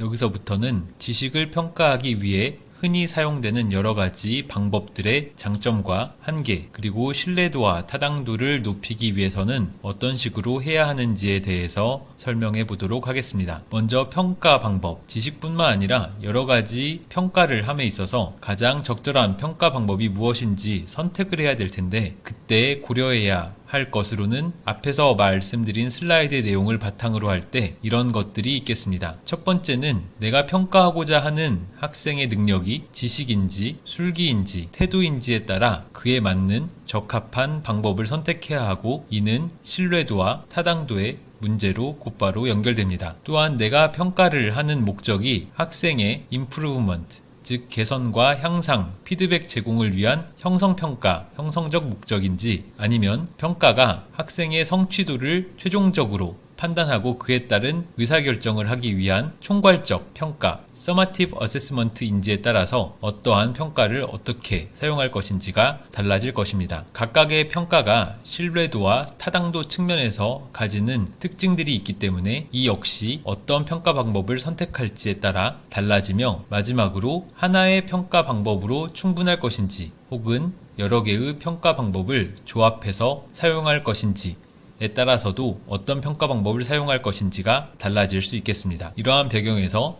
여기서부터는 지식을 평가하기 위해 흔히 사용되는 여러 가지 방법들의 장점과 한계, 그리고 신뢰도와 타당도를 높이기 위해서는 어떤 식으로 해야 하는지에 대해서 설명해 보도록 하겠습니다. 먼저 평가 방법, 지식뿐만 아니라 여러 가지 평가를 함에 있어서 가장 적절한 평가 방법이 무엇인지 선택을 해야 될 텐데, 그때 고려해야 할 것으로는 앞에서 말씀드린 슬라이드의 내용을 바탕으로 할 때 이런 것들이 있겠습니다. 첫 번째는 내가 평가하고자 하는 학생의 능력이 지식인지 술기인지 태도인지에 따라 그에 맞는 적합한 방법을 선택해야 하고, 이는 신뢰도와 타당도의 문제로 곧바로 연결됩니다. 또한 내가 평가를 하는 목적이 학생의 임프루브먼트, 즉 개선과 향상, 피드백 제공을 위한 형성평가, 형성적 목적인지, 아니면 평가가 학생의 성취도를 최종적으로 판단하고 그에 따른 의사결정을 하기 위한 총괄적 평가, 서마티브 어세스먼트인지에 따라서 어떠한 평가를 어떻게 사용할 것인지가 달라질 것입니다. 각각의 평가가 신뢰도와 타당도 측면에서 가지는 특징들이 있기 때문에 이 역시 어떤 평가 방법을 선택할지에 따라 달라지며, 마지막으로 하나의 평가 방법으로 충분할 것인지 혹은 여러 개의 평가 방법을 조합해서 사용할 것인지 에 따라서도 어떤 평가 방법을 사용할 것인지가 달라질 수 있겠습니다. 이러한 배경에서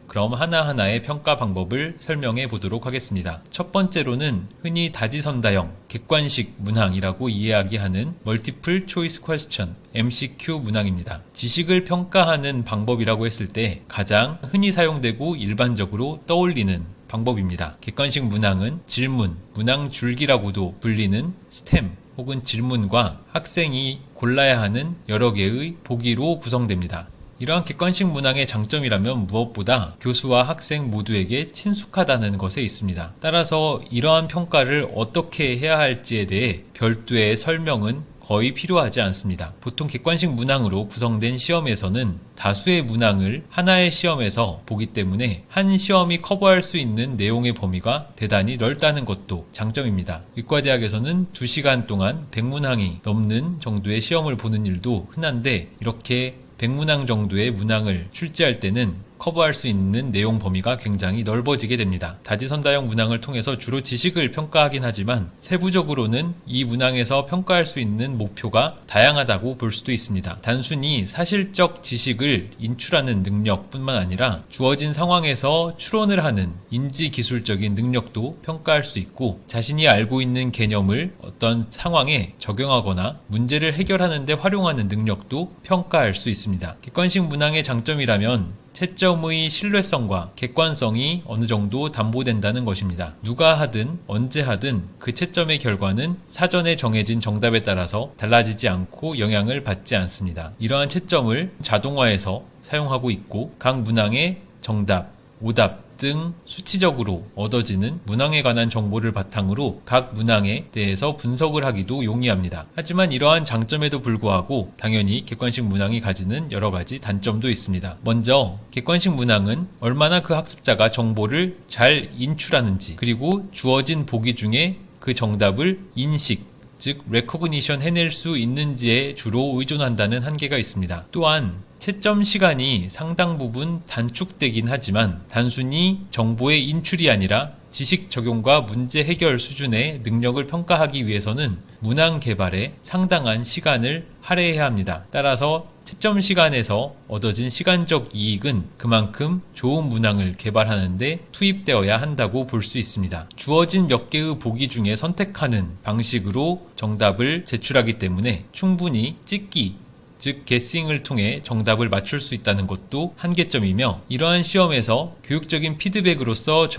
그럼 하나하나의 평가 방법을 설명해 보도록 하겠습니다. 첫 번째로는 흔히 다지선다형, 객관식 문항이라고 이야기하는 Multiple Choice Question, MCQ 문항입니다. 지식을 평가하는 방법이라고 했을 때 가장 흔히 사용되고 일반적으로 떠올리는 방법입니다. 객관식 문항은 질문, 문항 줄기라고도 불리는 스템, 혹은 질문과 학생이 골라야 하는 여러 개의 보기로 구성됩니다. 이러한 객관식 문항의 장점이라면 무엇보다 교수와 학생 모두에게 친숙하다는 것에 있습니다. 따라서 이러한 평가를 어떻게 해야 할지에 대해 별도의 설명은 거의 필요하지 않습니다. 보통 객관식 문항으로 구성된 시험에서는 다수의 문항을 하나의 시험에서 보기 때문에 한 시험이 커버할 수 있는 내용의 범위가 대단히 넓다는 것도 장점입니다. 의과대학에서는 2시간 동안 100문항이 넘는 정도의 시험을 보는 일도 흔한데, 이렇게 100문항 정도의 문항을 출제할 때는 커버할 수 있는 내용 범위가 굉장히 넓어지게 됩니다. 다지선다형 문항을 통해서 주로 지식을 평가하긴 하지만 세부적으로는 이 문항에서 평가할 수 있는 목표가 다양하다고 볼 수도 있습니다. 단순히 사실적 지식을 인출하는 능력뿐만 아니라 주어진 상황에서 추론을 하는 인지기술적인 능력도 평가할 수 있고, 자신이 알고 있는 개념을 어떤 상황에 적용하거나 문제를 해결하는 데 활용하는 능력도 평가할 수 있습니다. 객관식 문항의 장점이라면 채점의 신뢰성과 객관성이 어느 정도 담보된다는 것입니다. 누가 하든 언제 하든 그 채점의 결과는 사전에 정해진 정답에 따라서 달라지지 않고 영향을 받지 않습니다. 이러한 채점을 자동화해서 사용하고 있고, 각 문항의 정답, 오답 등 수치적으로 얻어지는 문항에 관한 정보를 바탕으로 각 문항에 대해서 분석을 하기도 용이합니다. 하지만 이러한 장점에도 불구하고 당연히 객관식 문항이 가지는 여러 가지 단점도 있습니다. 먼저 객관식 문항은 얼마나 그 학습자가 정보를 잘 인출하는지, 그리고 주어진 보기 중에 그 정답을 인식, 즉 레코그니션 해낼 수 있는지에 주로 의존한다는 한계가 있습니다. 또한 채점 시간이 상당 부분 단축되긴 하지만 단순히 정보의 인출이 아니라 지식 적용과 문제 해결 수준의 능력을 평가하기 위해서는 문항 개발에 상당한 시간을 할애해야 합니다. 따라서 채점 시간에서 얻어진 시간적 이익은 그만큼 좋은 문항을 개발하는 데 투입되어야 한다고 볼 수 있습니다. 주어진 몇 개의 보기 중에 선택하는 방식으로 정답을 제출하기 때문에 충분히 찍기, 즉 게싱을 통해 정답을 맞출 수 있다는 것도 한계점이며, 이러한 시험에서 교육적인 피드백으로서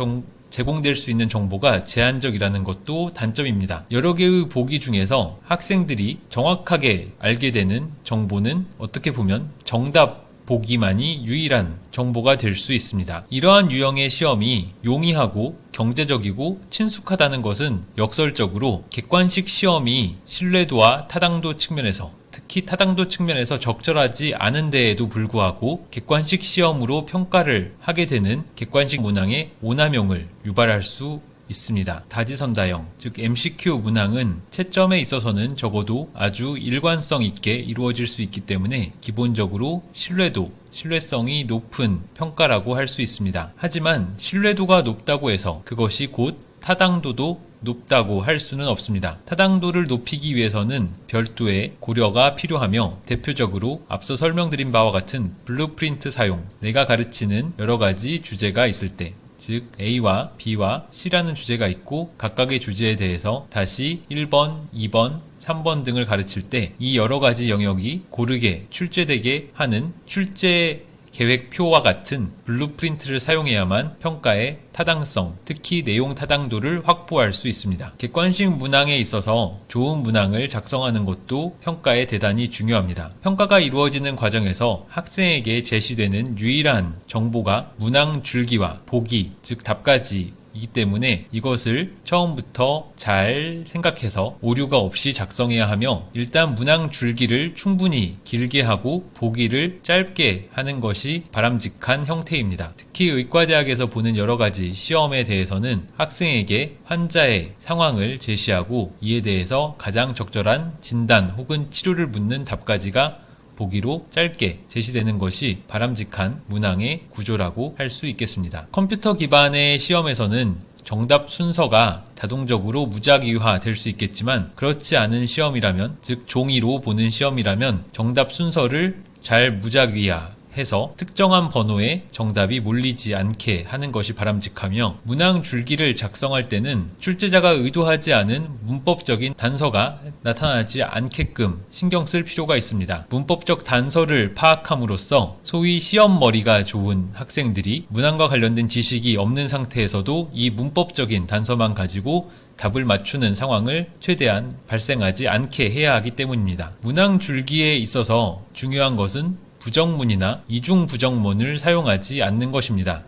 제공될 수 있는 정보가 제한적이라는 것도 단점입니다. 여러 개의 보기 중에서 학생들이 정확하게 알게 되는 정보는 어떻게 보면 정답 보기만이 유일한 정보가 될 수 있습니다. 이러한 유형의 시험이 용이하고 경제적이고 친숙하다는 것은 역설적으로 객관식 시험이 신뢰도와 타당도 측면에서, 특히 타당도 측면에서 적절하지 않은 데에도 불구하고 객관식 시험으로 평가를 하게 되는 객관식 문항의 오남용을 유발할 수 있습니다. 다지선다형, 즉 MCQ 문항은 채점에 있어서는 적어도 아주 일관성 있게 이루어질 수 있기 때문에 기본적으로 신뢰성이 높은 평가라고 할 수 있습니다. 하지만 신뢰도가 높다고 해서 그것이 곧 타당도도 높다고 할 수는 없습니다. 타당도를 높이기 위해서는 별도의 고려가 필요하며 대표적으로 앞서 설명드린 바와 같은 블루프린트 사용, 내가 가르치는 여러 가지 주제가 있을 때, 즉 A와 B와 C라는 주제가 있고 각각의 주제에 대해서 다시 1번, 2번, 3번 등을 가르칠 때 이 여러 가지 영역이 고르게 출제되게 하는 출제 계획표와 같은 블루프린트를 사용해야만 평가의 타당성, 특히 내용 타당도를 확보할 수 있습니다. 객관식 문항에 있어서 좋은 문항을 작성하는 것도 평가에 대단히 중요합니다. 평가가 이루어지는 과정에서 학생에게 제시되는 유일한 정보가 문항 줄기와 보기, 즉 답까지 이기 때문에 이것을 처음부터 잘 생각해서 오류가 없이 작성해야 하며 일단 문항 줄기를 충분히 길게 하고 보기를 짧게 하는 것이 바람직한 형태입니다. 특히 의과대학에서 보는 여러 가지 시험에 대해서는 학생에게 환자의 상황을 제시하고 이에 대해서 가장 적절한 진단 혹은 치료를 묻는 답까지가 보기로 짧게 제시되는 것이 바람직한 문항의 구조라고 할 수 있겠습니다. 컴퓨터 기반의 시험에서는 정답 순서가 자동적으로 무작위화 될 수 있겠지만 그렇지 않은 시험이라면, 즉 종이로 보는 시험이라면 정답 순서를 잘 무작위화 해서 특정한 번호에 정답이 몰리지 않게 하는 것이 바람직하며 문항 줄기를 작성할 때는 출제자가 의도하지 않은 문법적인 단서가 나타나지 않게끔 신경 쓸 필요가 있습니다. 문법적 단서를 파악함으로써 소위 시험머리가 좋은 학생들이 문항과 관련된 지식이 없는 상태에서도 이 문법적인 단서만 가지고 답을 맞추는 상황을 최대한 발생하지 않게 해야 하기 때문입니다. 문항 줄기에 있어서 중요한 것은 부정문이나 이중부정문을 사용하지 않는 것입니다.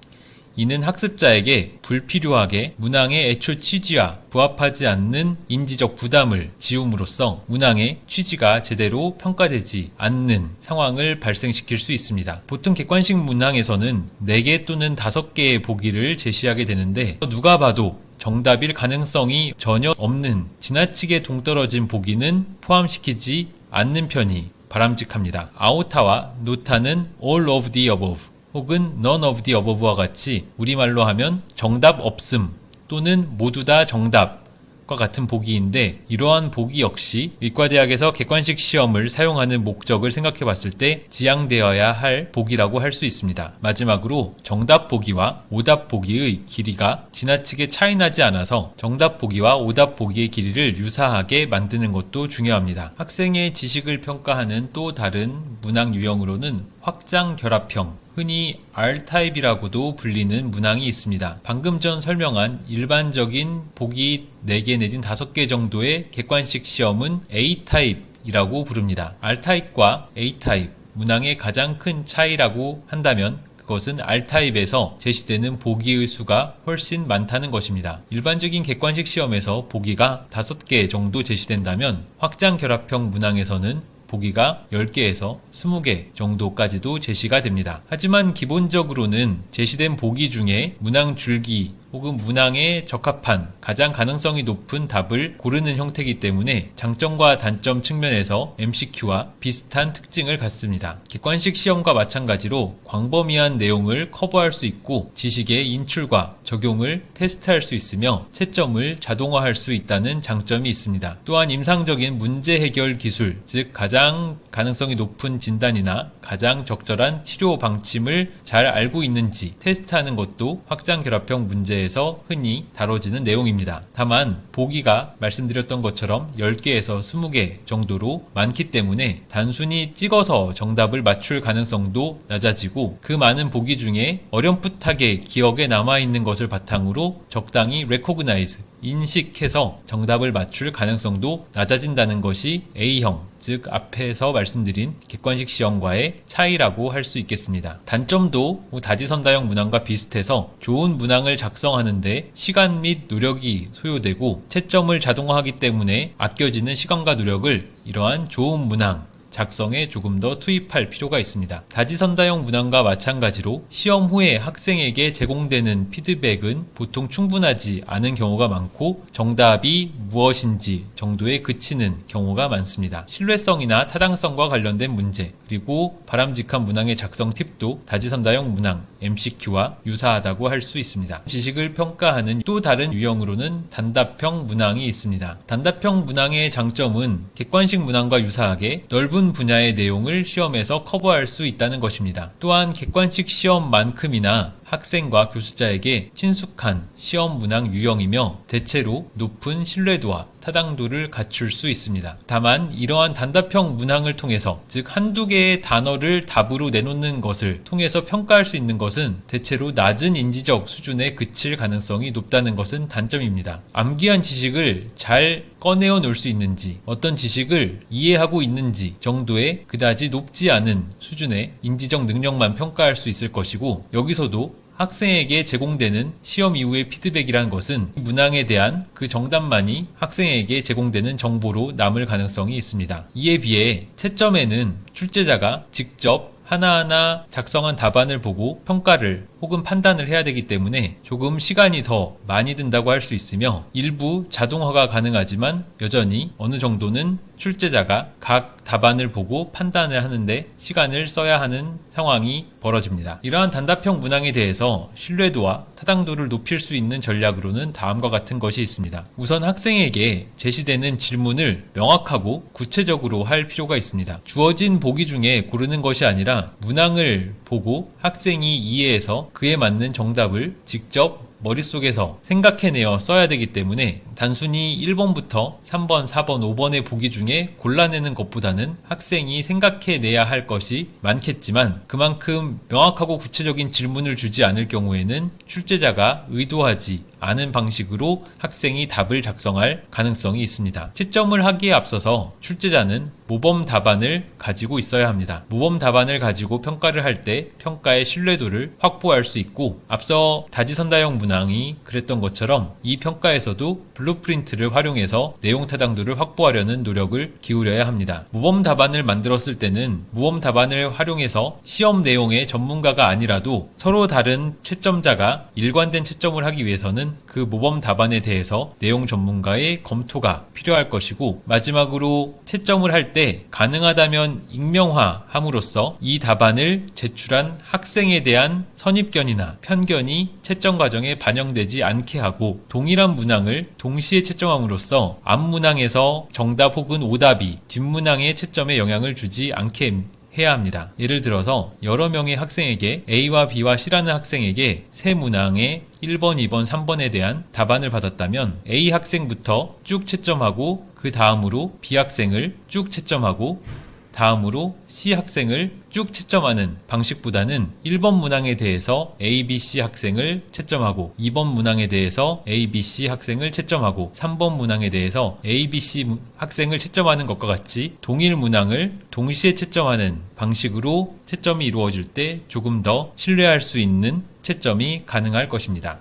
이는 학습자에게 불필요하게 문항의 애초 취지와 부합하지 않는 인지적 부담을 지움으로써 문항의 취지가 제대로 평가되지 않는 상황을 발생시킬 수 있습니다. 보통 객관식 문항에서는 4개 또는 5개의 보기를 제시하게 되는데 누가 봐도 정답일 가능성이 전혀 없는 지나치게 동떨어진 보기는 포함시키지 않는 편이 바람직합니다. 아오타와 노타는 all of the above 혹은 none of the above와 같이 우리말로 하면 정답 없음 또는 모두 다 정답과 같은 보기인데 이러한 보기 역시 의과대학에서 객관식 시험을 사용하는 목적을 생각해 봤을 때 지양되어야 할 보기라고 할 수 있습니다. 마지막으로 정답 보기와 오답 보기의 길이가 지나치게 차이나지 않아서 정답 보기와 오답 보기의 길이를 유사하게 만드는 것도 중요합니다. 학생의 지식을 평가하는 또 다른 문항 유형으로는 확장 결합형, 흔히 R타입이라고도 불리는 문항이 있습니다. 방금 전 설명한 일반적인 보기 4개 내진 5개 정도의 객관식 시험은 A타입이라고 부릅니다. R타입과 A타입, 문항의 가장 큰 차이라고 한다면 그것은 R타입에서 제시되는 보기의 수가 훨씬 많다는 것입니다. 일반적인 객관식 시험에서 보기가 5개 정도 제시된다면 확장 결합형 문항에서는 보기가 10개에서 20개 정도까지도 제시가 됩니다. 하지만 기본적으로는 제시된 보기 중에 문항 줄기 혹은 문항에 적합한 가장 가능성이 높은 답을 고르는 형태이기 때문에 장점과 단점 측면에서 MCQ와 비슷한 특징을 갖습니다. 객관식 시험과 마찬가지로 광범위한 내용을 커버할 수 있고 지식의 인출과 적용을 테스트할 수 있으며 채점을 자동화할 수 있다는 장점이 있습니다. 또한 임상적인 문제 해결 기술, 즉 가장 가능성이 높은 진단이나 가장 적절한 치료 방침을 잘 알고 있는지 테스트하는 것도 확장 결합형 문제에서 흔히 다뤄지는 내용입니다. 다만 보기가 말씀드렸던 것처럼 10개에서 20개 정도로 많기 때문에 단순히 찍어서 정답을 맞출 가능성도 낮아지고 그 많은 보기 중에 어렴풋하게 기억에 남아있는 것을 바탕으로 적당히 recognize, 인식해서 정답을 맞출 가능성도 낮아진다는 것이 A형, 즉 앞에서 말씀드린 객관식 시험과의 차이라고 할 수 있겠습니다. 단점도 다지선다형 문항과 비슷해서 좋은 문항을 작성하는데 시간 및 노력이 소요되고 채점을 자동화하기 때문에 아껴지는 시간과 노력을 이러한 좋은 문항 작성에 조금 더 투입할 필요가 있습니다. 다지선다형 문항과 마찬가지로 시험 후에 학생에게 제공되는 피드백은 보통 충분하지 않은 경우가 많고 정답이 무엇인지 정도에 그치는 경우가 많습니다. 신뢰성이나 타당성과 관련된 문제, 그리고 바람직한 문항의 작성 팁도 다지선다형 문항 MCQ와 유사하다고 할 수 있습니다. 지식을 평가하는 또 다른 유형으로는 단답형 문항이 있습니다. 단답형 문항의 장점은 객관식 문항과 유사하게 넓은 분야의 내용을 시험에서 커버할 수 있다는 것입니다. 또한 객관식 시험만큼이나 학생과 교수자에게 친숙한 시험 문항 유형이며 대체로 높은 신뢰도와 타당도를 갖출 수 있습니다. 다만 이러한 단답형 문항을 통해서, 즉 한두 개의 단어를 답으로 내놓는 것을 통해서 평가할 수 있는 것은 대체로 낮은 인지적 수준에 그칠 가능성이 높다는 것은 단점입니다. 암기한 지식을 잘 꺼내어 놓을 수 있는지, 어떤 지식을 이해하고 있는지 정도의 그다지 높지 않은 수준의 인지적 능력만 평가할 수 있을 것이고, 여기서도 학생에게 제공되는 시험 이후의 피드백이란 것은 문항에 대한 그 정답만이 학생에게 제공되는 정보로 남을 가능성이 있습니다. 이에 비해 채점에는 출제자가 직접 하나하나 작성한 답안을 보고 평가를 혹은 판단을 해야 되기 때문에 조금 시간이 더 많이 든다고 할 수 있으며, 일부 자동화가 가능하지만 여전히 어느 정도는 출제자가 각 답안을 보고 판단을 하는데 시간을 써야 하는 상황이 벌어집니다. 이러한 단답형 문항에 대해서 신뢰도와 타당도를 높일 수 있는 전략으로는 다음과 같은 것이 있습니다. 우선 학생에게 제시되는 질문을 명확하고 구체적으로 할 필요가 있습니다. 주어진 보기 중에 고르는 것이 아니라 문항을 보고 학생이 이해해서 그에 맞는 정답을 직접 머릿속에서 생각해내어 써야 되기 때문에 단순히 1번부터 3번, 4번, 5번의 보기 중에 골라내는 것보다는 학생이 생각해내야 할 것이 많겠지만, 그만큼 명확하고 구체적인 질문을 주지 않을 경우에는 출제자가 의도하지 않은 방식으로 학생이 답을 작성할 가능성이 있습니다. 채점을 하기에 앞서서 출제자는 모범 답안을 가지고 있어야 합니다. 모범 답안을 가지고 평가를 할 때 평가의 신뢰도를 확보할 수 있고, 앞서 다지선다형 문항이 그랬던 것처럼 이 평가에서도 블루프린트를 활용해서 내용 타당도를 확보하려는 노력을 기울여야 합니다. 모범 답안을 만들었을 때는 모범 답안을 활용해서 시험 내용의 전문가가 아니라도 서로 다른 채점자가 일관된 채점을 하기 위해서는 그 모범 답안에 대해서 내용 전문가의 검토가 필요할 것이고, 마지막으로 채점을 할 때 가능하다면 익명화함으로써 이 답안을 제출한 학생에 대한 선입견이나 편견이 채점 과정에 반영되지 않게 하고, 동일한 문항을 동시에 채점함으로써 앞문항에서 정답 혹은 오답이 뒷문항의 채점에 영향을 주지 않게 해야 합니다. 예를 들어서 여러 명의 학생에게, A와 B와 C라는 학생에게 세 문항의 1번, 2번, 3번에 대한 답안을 받았다면 A 학생부터 쭉 채점하고 그 다음으로 B 학생을 쭉 채점하고 다음으로 C 학생을 쭉 채점하는 방식보다는 1번 문항에 대해서 A, B, C 학생을 채점하고 2번 문항에 대해서 A, B, C 학생을 채점하고 3번 문항에 대해서 A, B, C 학생을 채점하는 것과 같이 동일 문항을 동시에 채점하는 방식으로 채점이 이루어질 때 조금 더 신뢰할 수 있는 채점이 가능할 것입니다.